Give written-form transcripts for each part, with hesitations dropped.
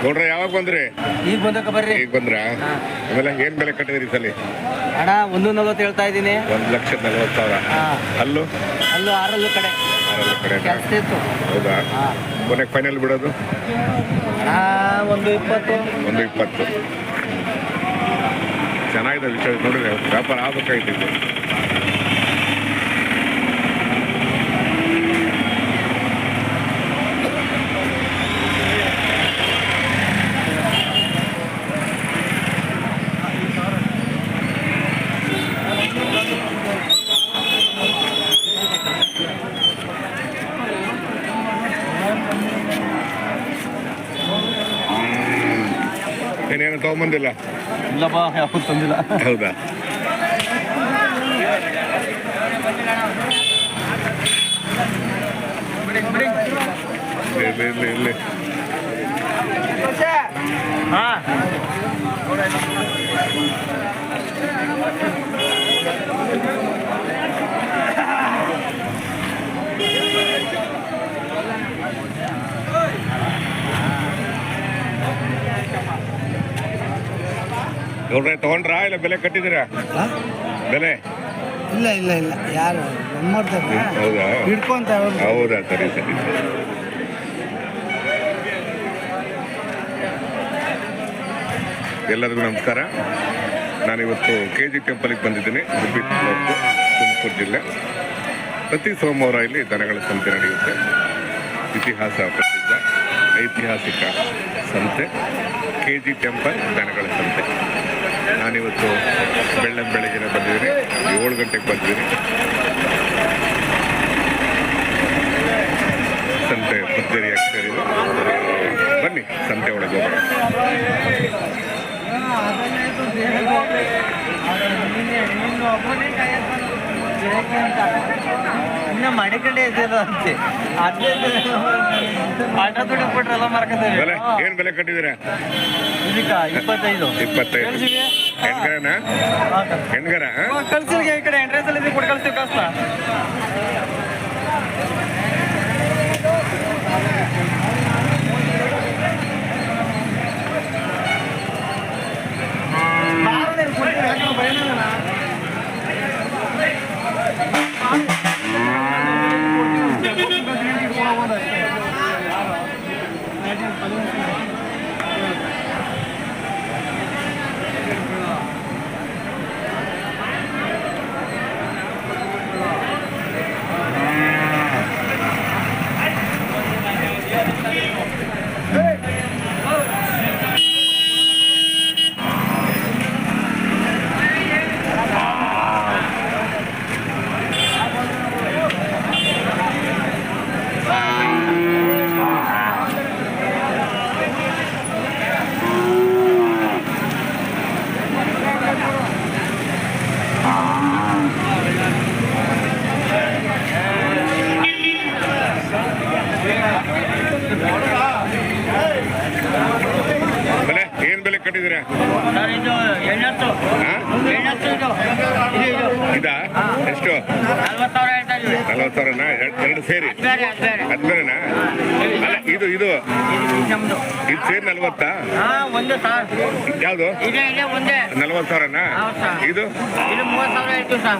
ನೋಡ್ರಿ ಯಾವಾಗ ಬಂದ್ರಿ? ಈಗ ಬಂದಕ್ಕೆ ಬರ್ರಿ. ಈಗ ಬಂದ್ರ? ಆಮೇಲೆ ಏನ್ ಬೆಲೆ ಕಟ್ಟಿದ್ರಿ ಈ ಸಲ? ಅಣ್ಣ 140 ಹೇಳ್ತಾ ಇದ್ದೀನಿ. 1,40,000. ಅಲ್ಲೂ ಅಲ್ಲೂ 6 ಕಡೆ ಜಾಸ್ತಿ ಇತ್ತು. ಹೌದಾ? ಕೊನೆಗೆ ಫೈನಲ್ ಬಿಡೋದು ಒಂದು 20. 120. ಚೆನ್ನಾಗಿದೆ ವಿಷಯ ನೋಡಿದ್ರೆ ವ್ಯಾಪಾರ ಆಗ್ಬೇಕಾಗಿತ್ತು. ಏನೇನು ತಗೊಂಬಂದಿಲ್ಲ? ಇಲ್ಲಪ್ಪ, ಯಾವುದು ತಂದಿಲ್ಲ. ಹೌದಾ? ಇಲ್ಲಿ ನೋಡ್ರಿ, ತಗೊಂಡ್ರಾ ಇಲ್ಲ ಬೆಲೆ ಕಟ್ಟಿದ್ದೀರಾ? ಬೆಲೆ ಇಲ್ಲ ಇಲ್ಲ ಇಲ್ಲ, ಯಾರು ಹೌದಾ? ಹಿಡ್ಕೊಂತ. ಹೌದಾ? ಸರಿ ಸರಿ. ಎಲ್ಲರಿಗೂ ನಮಸ್ಕಾರ. ನಾನಿವತ್ತು KG ಟೆಂಪಲ್ಗೆ ಬಂದಿದ್ದೀನಿ. ಗುಬ್ಬಿ ತಾಲೂಕು, ತುಮಕೂರು ಜಿಲ್ಲೆ. ಪ್ರತಿ ಸೋಮವಾರ ಇಲ್ಲಿ ದನಗಳ ಸಂತೆ ನಡೆಯುತ್ತೆ. ಇತಿಹಾಸ ಪ್ರಸಿದ್ಧ ಐತಿಹಾಸಿಕ ಸಂತೆ KG ಟೆಂಪಲ್ ದನಗಳ ಸಂತೆ. ನಾನಿವತ್ತು ಬೆಳಗ್ಗೆನೆ ಬಂದಿದ್ದೀನಿ. 7 ಗಂಟೆಗೆ ಬಂದಿದ್ದೀನಿ. ಸಂತೆ ಭರ್ಜರಿಯಾಗಿ ಸೇರಿದೆ. ಬನ್ನಿ ಸಂತೆ ಒಳಗೆ ಹೋಗೋಣ. ಮಾಡಿಕೊಂಡೇ ಇದ್ದೀರ ಅಂತೆ. ಆಟ ದುಡ್ಡು ಕೊಟ್ರೆಲ್ಲ ಮಾರ್ಕೊಂಡೇವೆ. ಏನ್ ಬೆಲೆ ಕಟ್ಟಿದ್ದೀರಾ? 25. 25. ಹೆಣ್ಗರನಾ? ಹೆಣ್ಗರ ಕಳ್ಸಿಲ್ಗೆ ಈ ಕಡೆ ಎಂಟ್ರೆನ್ಸ್ ಅಲ್ಲಿ ಕೊಟ್ಟು ಕಳ್ಸ್ತೀವಿ ಕಷ್ಟ. ಏನ್ ಬೆಲೆ ಕಟ್ಟಿದ್ದೀರಾ? ಇದಾ? ಎಷ್ಟು? 40,000ನಾ? 2 ಸೇರಿ? ಅದ್ಮೇಲೆನಾ? ಅಲ್ಲ, ಇದು ಇದು ಸೇರಿ 40? ಯಾವುದು? 40,000ನಾ? ಇದು 30,000ನಾ?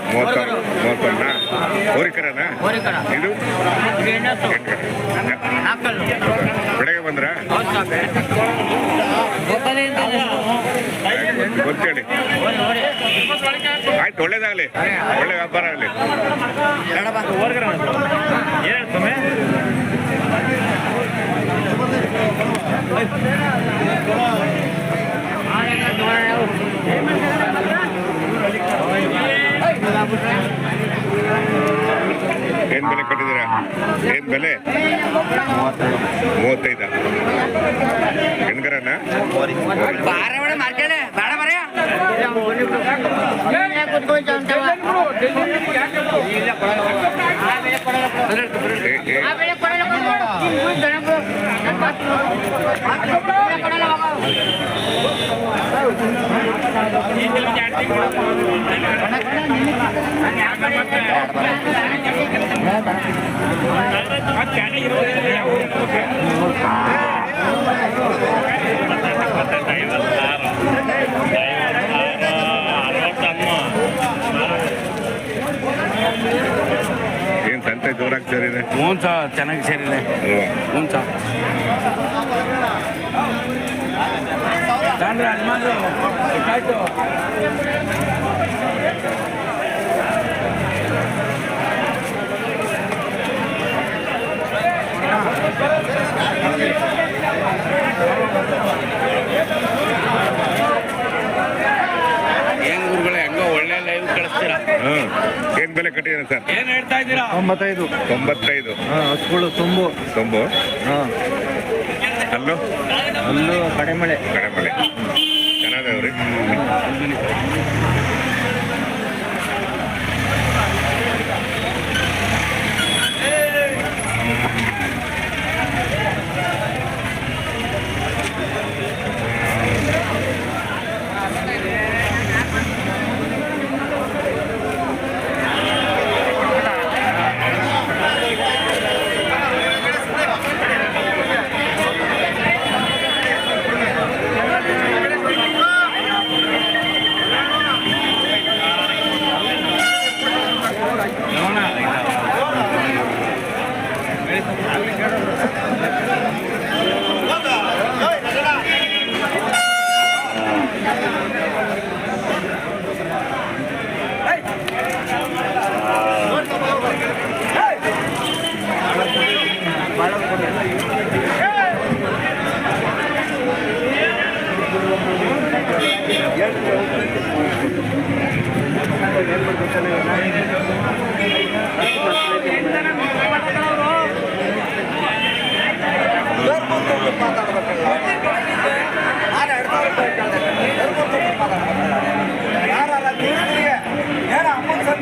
ಹೋರಿಕರನಾ? ಇದು ಬೆಳಗ್ಗೆ ಬಂದ್ರ? ಗೊತ್ತೇಳಿ. ಆಯ್ತು, ಒಳ್ಳೇದಾಗಲಿ, ಒಳ್ಳೆ ವ್ಯಾಪಾರ ಆಗಲಿ. ಏನ್ ಬೆಲೆ ಕಟ್ಟಿದ್ದೀರಾ? ಏನ್ ಬೆಲೆ? 35. ಹೆಣ್ಗರನಾ? ಜಾತ್ರೆ ಜೋರಾಗಿ ಸೇರಿದೆ ಹ್ಞೂ ಸರ್ ಚೆನ್ನಾಗಿ ಸೇರಿದೆ ಅಲ್ವಾ? ಹ್ಞೂ ಸರ್ ಹೆಂಗ್ ಗುರುಗಳೇ ಹೆಂಗೋ ಒಳ್ಳೆ ಲೈವ್ ಕಳಿಸ್ತೀರಾ? ಹಾಂ ಏನು ಬೆಲೆ ಕಟ್ಟಿದ್ದೀರಾ ಸರ್? ಏನ್ ಹೇಳ್ತಾ ಇದ್ದೀರಾ? 95 95 ಹಸುಗಳು ತುಂಬು ತೊಂಬು ಹಾಂ ಅಲ್ಲೂ ಅಲ್ಲೂ ಕಡಿಮೆ ಕಡಮಳೆ ಚೆನ್ನಾಗವ್ರಿ.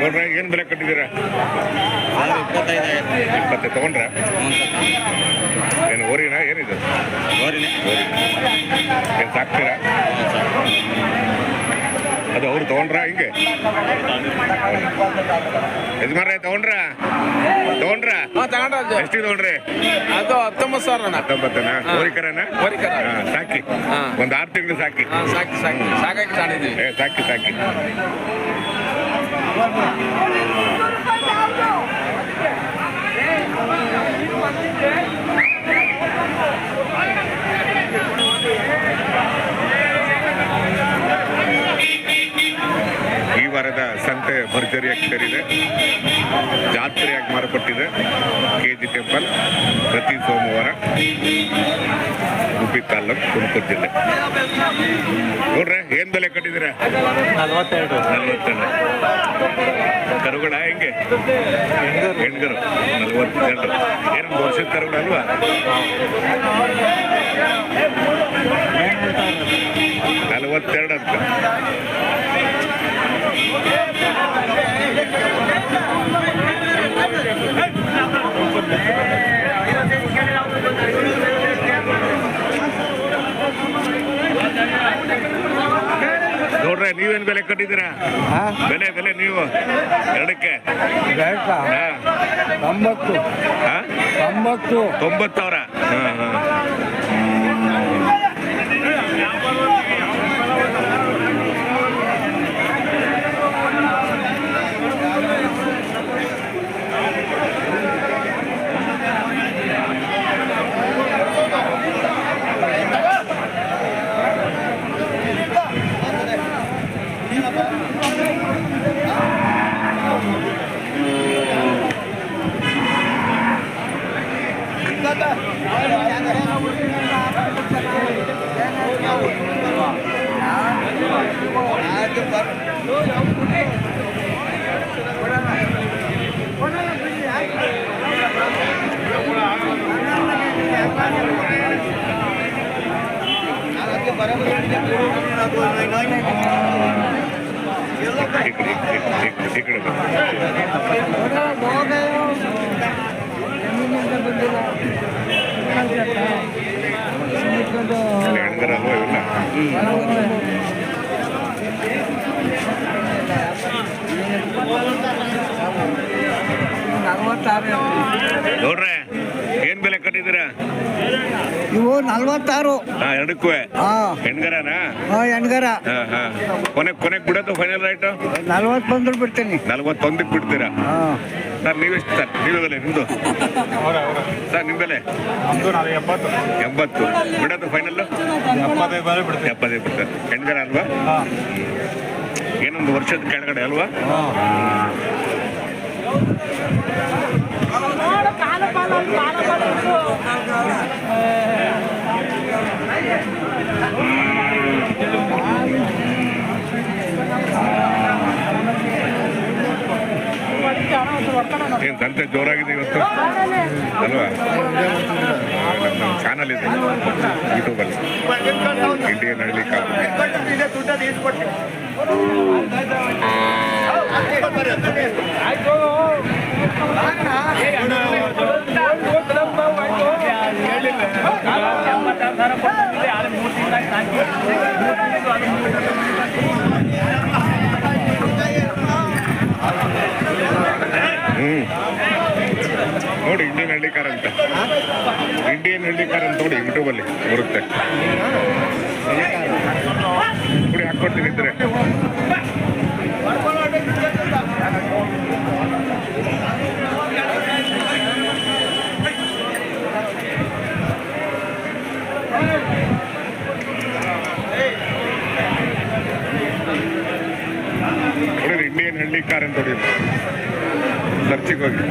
ನೋಡ್ರಿ ಏನು ಬೆಲೆ ಕಟ್ಟಿದ್ದೀರಾ? 20 ತಗೊಂಡ್ರ? ಏನು ಓರಿನ ಏನಿದೆ? ಏನು ಸಾಕ್ತೀರಾ? ಅದು ಅವ್ರು ತಗೊಂಡ್ರ ಹಿಂಗೆ ಯಜಮಾನ್ರೆ ತಗೊಂಡ್ರ ಎಷ್ಟಿಗೆ ತಗೊಂಡ್ರಿ? ಅದು 19,000 19 ಓರಿಕರನ ಸಾಕಿ ಒಂದು 6 ತಿಂಗಳು ಸಾಕಿ ಸಾಕಾಗಿ ತಾಣಿದ್ದೀವಿ. ಸಾಕಿ ಈ ವಾರದ ಸಂತೆ ಭರ್ಜರಿಯಾಗಿ ಸೇರಿದೆ, ಜಾತ್ರೆಯಾಗಿ ಮಾರ್ಪಟ್ಟಿದೆ. KG ಟೆಂಪಲ್ ಪ್ರತಿ ಸೋಮವಾರ, ಉಡುಪಿ ತಾಲೂಕು, ತುಮಕೂರು ಜಿಲ್ಲೆ. ನೋಡ್ರೆ ಏನ್ ಬೆಲೆ ಕಟ್ಟಿದ್ದೀರಾ? 42 ಕರುಗಳ ಹೆಂಗೆ? ಹೆಣ್ಗರು 42. ಏನು ವರ್ಷದ ಕರುಗಳು ಅಲ್ವಾ? ನಲವತ್ತೆರಡು ಅಂತ. ನೋಡ್ರೆ ನೀವೇನ್ ಬೆಲೆ ಕಟ್ಟಿದ್ದೀರಾ? ಬೆಲೆ ನೀವು ಎರಡಕ್ಕೆ 90,000. ನೋಡ್ರೆ ಏನ್ ಬೆಲೆ ಕಟ್ಟಿದ್ದೀರಾ? ಇವು 46. ಹಾಂ ಎರಡಕ್ಕೂ ಹಾಂ ಹೆಣ್ಗರನಾ? ಹಾಂ ಎಣ್ಗರ. ಹಾಂ ಹಾಂ ಕೊನೆಗೆ ಬಿಡೋದು ಫೈನಲ್ ರೈಟು 40 ಬಂದ್ರು ಬಿಡ್ತೀನಿ. 41ಕ್ಕೆ ಬಿಡ್ತೀರಾ? ಹಾಂ ಸರ್ ನೀವೆಷ್ಟು ಸರ್ ನೀವು ಬೆಲೆ ನಿಮ್ಮದು ಸರ್ ನಿಮ್ಮ ಬೆಲೆ? 80 ಬಿಡೋದು ಫೈನಲ್ಲು 75 ಬಿಡ್ತಾರೆ. ಹೆಣ್ಗರ ಅಲ್ವಾ? ಏನೊಂದು ವರ್ಷದ ಕೆಳಗಡೆ ಅಲ್ವಾ? ಏನು ದಂತೆ ಜೋರಾಗಿದೆ ಇವತ್ತು ಅಲ್ವಾ? ನಮ್ಮ ಚಾನಲ್ ಇದೆ ಯೂಟ್ಯೂಬಲ್ಲಿ, ಇಂಡಿಯನ್ ಹಳ್ಳಿ ಕಾಲ. ನೋಡಿ ಇಂಡಿಯನ್ ಹಳ್ಳಿಕಾರ ಅಂತ, ಇಂಡಿಯನ್ ಹಳ್ಳಿಕಾರ ಅಂತ ನೋಡಿ ಯೂಟ್ಯೂಬಲ್ಲಿ ಬರುತ್ತೆ. ನೋಡಿ ಹಾಕ್ಕೊಡ್ತೀನಿ ಇದ್ರೆ. ನೋಡಿ ಇಂಡಿಯನ್ ಹಳ್ಳಿ ಕಾರ್ ಅಂತ ನೋಡಿ ಸರ್ಚಿಗೆ ಹೋಗಿ.